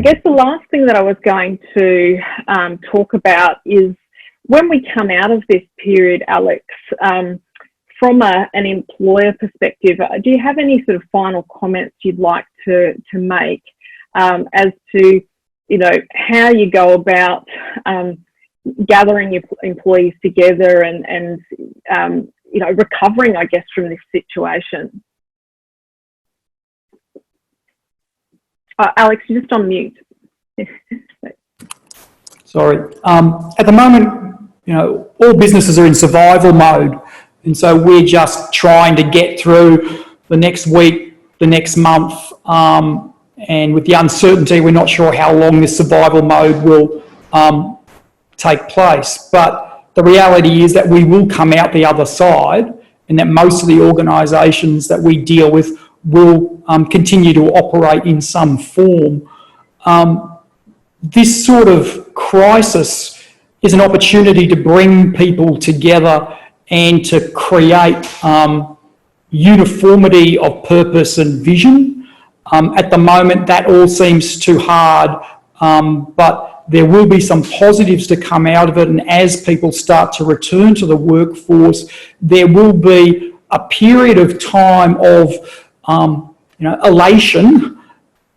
guess the last thing that I was going to talk about is when we come out of this period, Alex, from an employer perspective, do you have any sort of final comments you'd like to make as to, you know, how you go about gathering your employees together and you know, recovering, I guess, from this situation? Alex, you're just on mute. Sorry. At the moment, you know, all businesses are in survival mode, and so we're just trying to get through the next week, the next month, and with the uncertainty, we're not sure how long this survival mode will take place. But the reality is that we will come out the other side, and that most of the organisations that we deal with will continue to operate in some form. This sort of crisis is an opportunity to bring people together and to create uniformity of purpose and vision. At the moment, that all seems too hard, but there will be some positives to come out of it, and as people start to return to the workforce, there will be a period of time of elation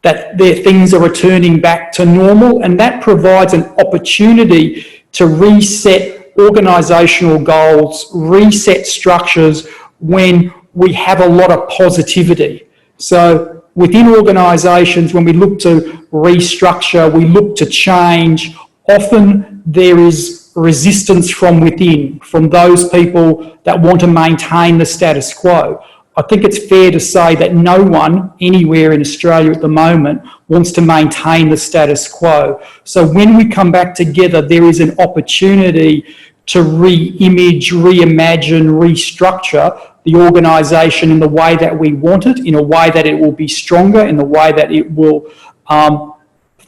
that things are returning back to normal, and that provides an opportunity to reset organisational goals, reset structures when we have a lot of positivity. So within organisations, when we look to restructure, we look to change, often there is resistance from within, from those people that want to maintain the status quo. I think it's fair to say that no one anywhere in Australia at the moment wants to maintain the status quo. So when we come back together, there is an opportunity to re-image, reimagine, restructure the organisation in the way that we want it, in a way that it will be stronger, in the way that it will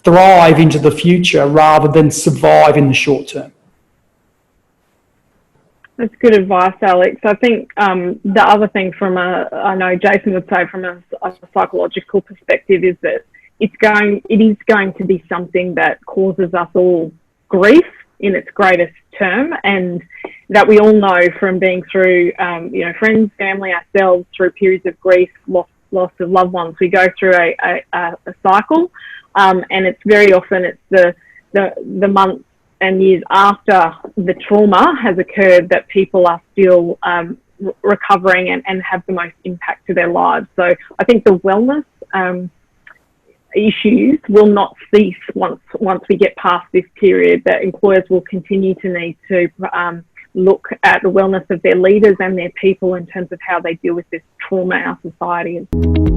thrive into the future rather than survive in the short term. That's good advice, Alex. I think the other thing I know Jason would say from a psychological perspective is that it is going to be something that causes us all grief in its greatest term, and that we all know from being through, friends, family, ourselves, through periods of grief, loss of loved ones. We go through a cycle, and it's very often the months and years after the trauma has occurred that people are still recovering and have the most impact to their lives. So I think the wellness issues will not cease once we get past this period, that employers will continue to need to look at the wellness of their leaders and their people in terms of how they deal with this trauma our society is.